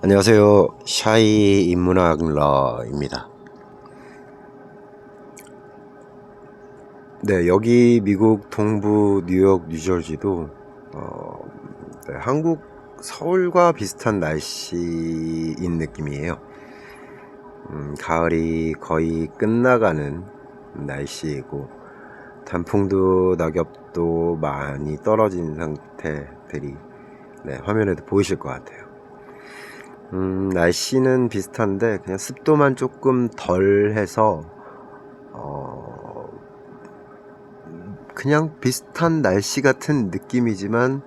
안녕하세요. 샤이 인문학러입니다. 네, 여기 미국 동부 뉴욕, 뉴저지도 네, 한국 서울과 비슷한 날씨인 느낌이에요. 가을이 거의 끝나가는 날씨이고 단풍도 낙엽도 많이 떨어진 상태들이 화면에도 보이실 것 같아요. 날씨는 비슷한데 그냥 습도만 조금 덜해서 그냥 비슷한 날씨 같은 느낌이지만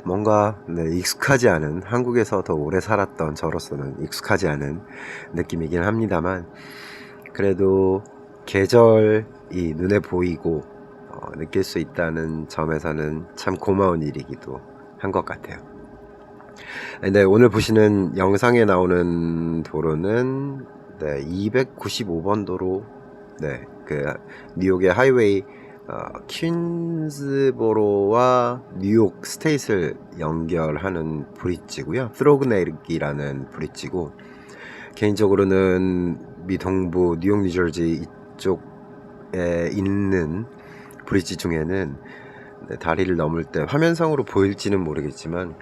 뭔가 익숙하지 않은, 한국에서 더 오래 살았던 저로서는 익숙하지 않은 느낌이긴 합니다만, 그래도 계절이 눈에 보이고 느낄 수 있다는 점에서는 참 고마운 일이기도 한 것 같아요. 네, 오늘 보시는 영상에 나오는 도로는 295번 도로, 그 뉴욕의 하이웨이 퀸즈보로와 뉴욕 스테이트를 연결하는 브릿지고요. 스로그네이라는 브릿지고, 개인적으로는 미 동부 뉴욕 뉴저지 이쪽에 있는 브릿지 중에는 다리를 넘을 때, 화면상으로 보일지는 모르겠지만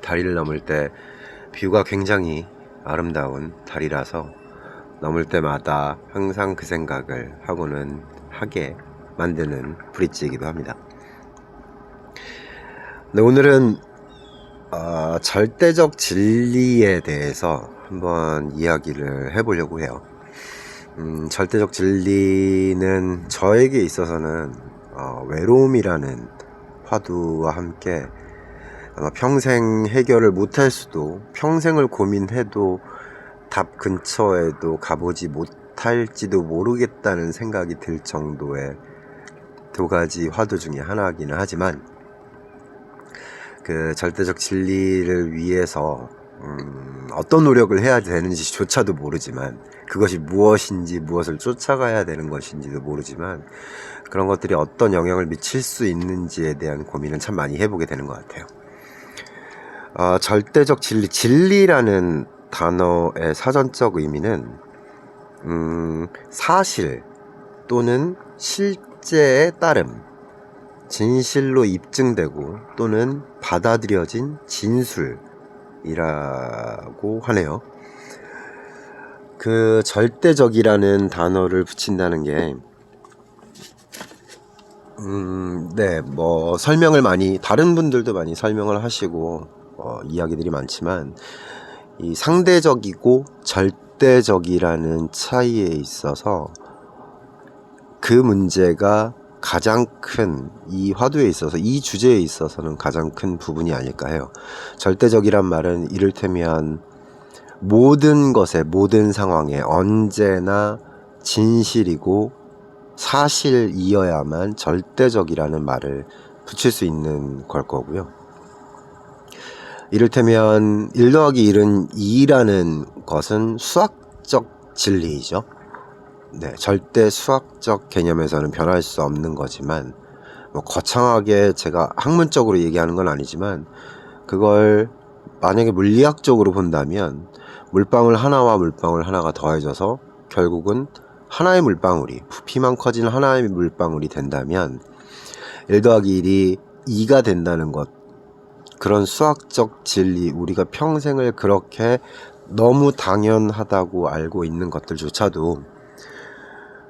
다리를 넘을 때 뷰가 굉장히 아름다운 다리라서 넘을 때마다 항상 그 생각을 하고는 하게 만드는 브릿지이기도 합니다. 네, 오늘은 절대적 진리에 대해서 한번 이야기를 해보려고 해요. 절대적 진리는 저에게 있어서는 외로움이라는 화두와 함께 아마 평생 해결을 못할 수도, 평생을 고민해도 답 근처에도 가보지 못할지도 모르겠다는 생각이 들 정도의 두 가지 화두 중에 하나이기는 하지만, 그 절대적 진리를 위해서 어떤 노력을 해야 되는지조차도 모르지만, 그것이 무엇인지, 무엇을 쫓아가야 되는 것인지도 모르지만, 그런 것들이 어떤 영향을 미칠 수 있는지에 대한 고민은 참 많이 해보게 되는 것 같아요. 절대적 진리, 진리라는 단어의 사전적 의미는 사실 또는 실제에 따름, 진실로 입증되고 또는 받아들여진 진술이라고 하네요. 그 절대적이라는 단어를 붙인다는 게 설명을 많이, 다른 분들도 많이 설명을 하시고 이야기들이 많지만, 이 상대적이고 절대적이라는 차이에 있어서 그 문제가 가장 큰, 이 화두에 있어서, 이 주제에 있어서는 가장 큰 부분이 아닐까 해요. 절대적이란 말은 이를테면 모든 것에, 모든 상황에 언제나 진실이고 사실이어야만 절대적이라는 말을 붙일 수 있는 걸 거고요. 이를테면 1 더하기 1은 2라는 것은 수학적 진리이죠. 절대 수학적 개념에서는 변할 수 없는 거지만, 거창하게 제가 학문적으로 얘기하는 건 아니지만, 그걸 만약에 물리학적으로 본다면 물방울 하나와 물방울 하나가 더해져서 결국은 하나의 물방울이, 부피만 커진 하나의 물방울이 된다면 1 더하기 1이 2가 된다는 것, 그런 수학적 진리, 우리가 평생을 그렇게 너무 당연하다고 알고 있는 것들조차도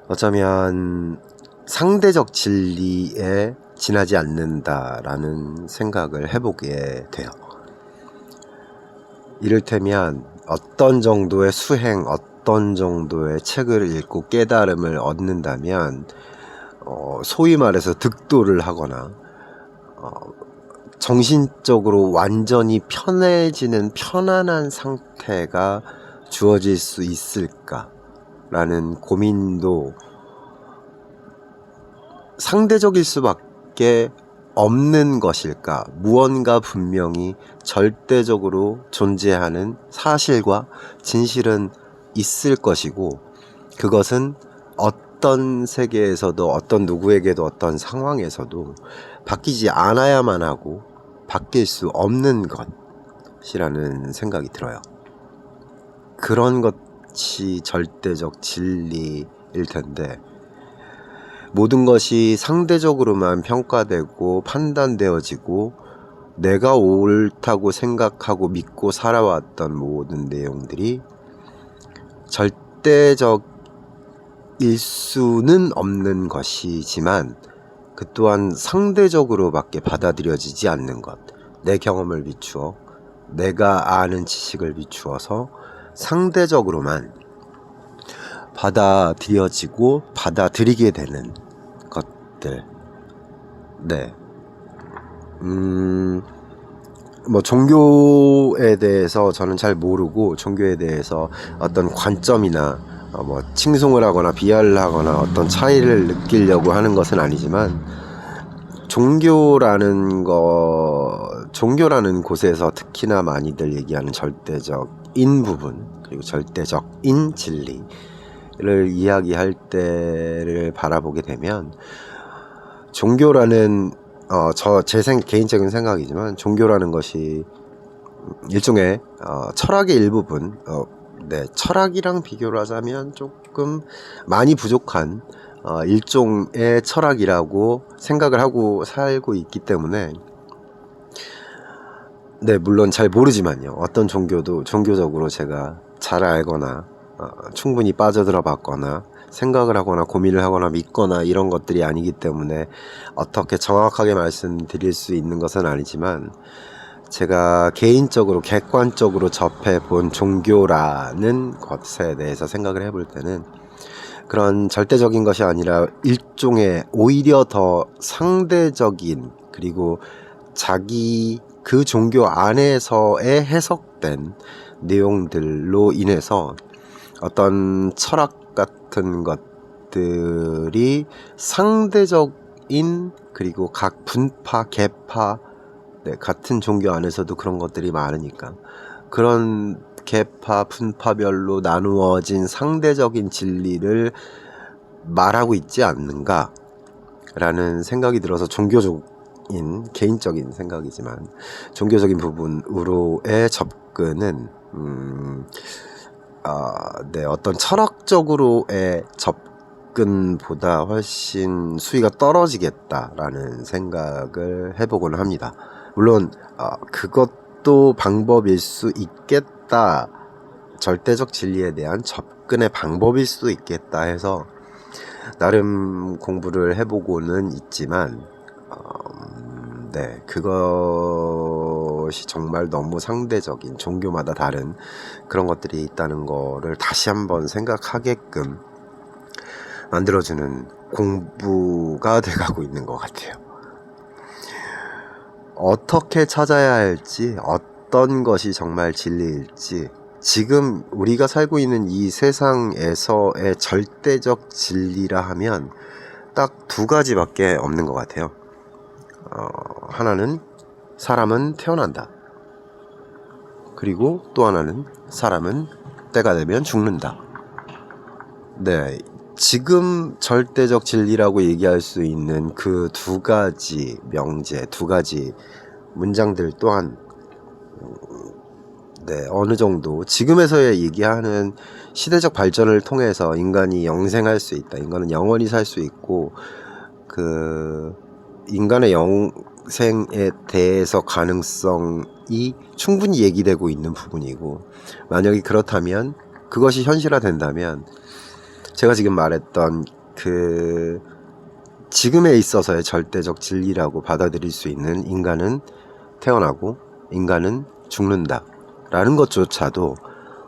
어쩌면 상대적 진리에 지나지 않는다라는 생각을 해보게 돼요. 이를테면 어떤 정도의 수행, 어떤 정도의 책을 읽고 깨달음을 얻는다면 소위 말해서 득도를 하거나 정신적으로 완전히 편해지는 편안한 상태가 주어질 수 있을까라는 고민도 상대적일 수밖에 없는 것일까? 무언가 분명히 절대적으로 존재하는 사실과 진실은 있을 것이고, 그것은 어떤 세계에서도, 어떤 누구에게도, 어떤 상황에서도 바뀌지 않아야만 하고 바뀔 수 없는 것이라는 생각이 들어요. 그런 것이 절대적 진리일 텐데, 모든 것이 상대적으로만 평가되고 판단되어지고 내가 옳다고 생각하고 믿고 살아왔던 모든 내용들이 절대적일 수는 없는 것이지만 그 또한 상대적으로밖에 받아들여지지 않는 것, 내 경험을 비추어 내가 아는 지식을 비추어서 상대적으로만 받아들여지고 받아들이게 되는 것들. 네. 뭐 종교에 대해서 저는 잘 모르고 종교에 대해서 어떤 관점이나 뭐 칭송을 하거나 비하를 하거나 어떤 차이를 느끼려고 하는 것은 아니지만, 종교라는 곳에서 특히나 많이들 얘기하는 절대적인 부분, 그리고 절대적인 진리를 이야기할 때를 바라보게 되면, 종교라는 제 개인적인 생각이지만, 종교라는 것이 일종의 철학의 일부분, 철학이랑 비교를 하자면 조금 많이 부족한 일종의 철학이라고 생각을 하고 살고 있기 때문에, 네, 물론 잘 모르지만요. 어떤 종교도 종교적으로 제가 잘 알거나 충분히 빠져들어 봤거나 생각을 하거나 고민을 하거나 믿거나 이런 것들이 아니기 때문에 어떻게 정확하게 말씀드릴 수 있는 것은 아니지만, 제가 개인적으로 객관적으로 접해본 종교라는 것에 대해서 생각을 해볼 때는, 그런 절대적인 것이 아니라 일종의 오히려 더 상대적인, 그리고 자기 그 종교 안에서의 해석된 내용들로 인해서 어떤 철학 같은 것들이 상대적인, 그리고 각 분파, 계파, 같은 종교 안에서도 그런 것들이 많으니까 그런 계파, 분파별로 나누어진 상대적인 진리를 말하고 있지 않는가 라는 생각이 들어서, 개인적인 생각이지만 종교적인 부분으로의 접근은 어떤 철학적으로의 접근보다 훨씬 수위가 떨어지겠다라는 생각을 해보곤 합니다. 물론 그것도 방법일 수 있겠다, 절대적 진리에 대한 접근의 방법일 수도 있겠다 해서 나름 공부를 해보고는 있지만, 그것이 정말 너무 상대적인, 종교마다 다른 그런 것들이 있다는 거를 다시 한번 생각하게끔 만들어주는 공부가 돼가고 있는 것 같아요. 어떻게 찾아야 할지, 어떤 것이 정말 진리일지, 지금 우리가 살고 있는 이 세상에서의 절대적 진리라 하면 딱 두 가지밖에 없는 것 같아요. 하나는 사람은 태어난다. 그리고 또 하나는 사람은 때가 되면 죽는다. 네, 지금 절대적 진리라고 얘기할 수 있는 그 두 가지 명제, 두 가지 문장들 또한 어느 정도 지금에서야 얘기하는 시대적 발전을 통해서 인간이 영생할 수 있다, 인간은 영원히 살 수 있고, 그 인간의 영생에 대해서 가능성이 충분히 얘기되고 있는 부분이고, 만약에 그렇다면, 그것이 현실화된다면 제가 지금 말했던 그 지금에 있어서의 절대적 진리라고 받아들일 수 있는, 인간은 태어나고 인간은 죽는다 라는 것조차도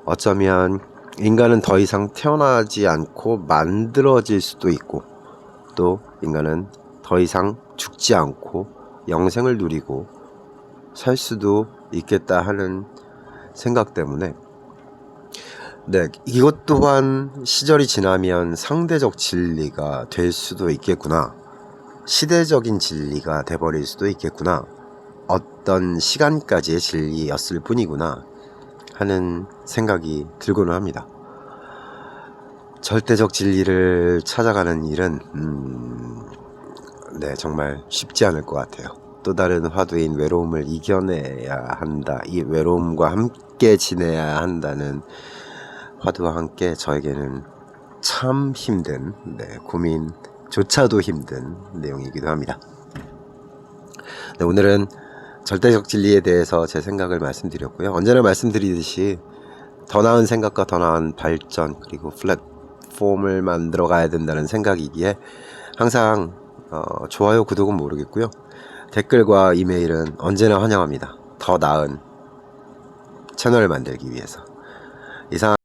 어쩌면 인간은 더 이상 태어나지 않고 만들어질 수도 있고, 또 인간은 더 이상 죽지 않고 영생을 누리고 살 수도 있겠다 하는 생각 때문에, 이것 또한 시절이 지나면 상대적 진리가 될 수도 있겠구나, 시대적인 진리가 돼버릴 수도 있겠구나, 어떤 시간까지의 진리였을 뿐이구나 하는 생각이 들고는 합니다. 절대적 진리를 찾아가는 일은 정말 쉽지 않을 것 같아요. 또 다른 화두인 외로움을 이겨내야 한다, 이 외로움과 함께 지내야 한다는 화두와 함께 저에게는 참 힘든, 고민조차도 힘든 내용이기도 합니다. 네, 오늘은 절대적 진리에 대해서 제 생각을 말씀드렸고요. 언제나 말씀드리듯이 더 나은 생각과 더 나은 발전, 그리고 플랫폼을 만들어 가야 된다는 생각이기에 항상 좋아요, 구독은 모르겠고요. 댓글과 이메일은 언제나 환영합니다. 더 나은 채널을 만들기 위해서. 이상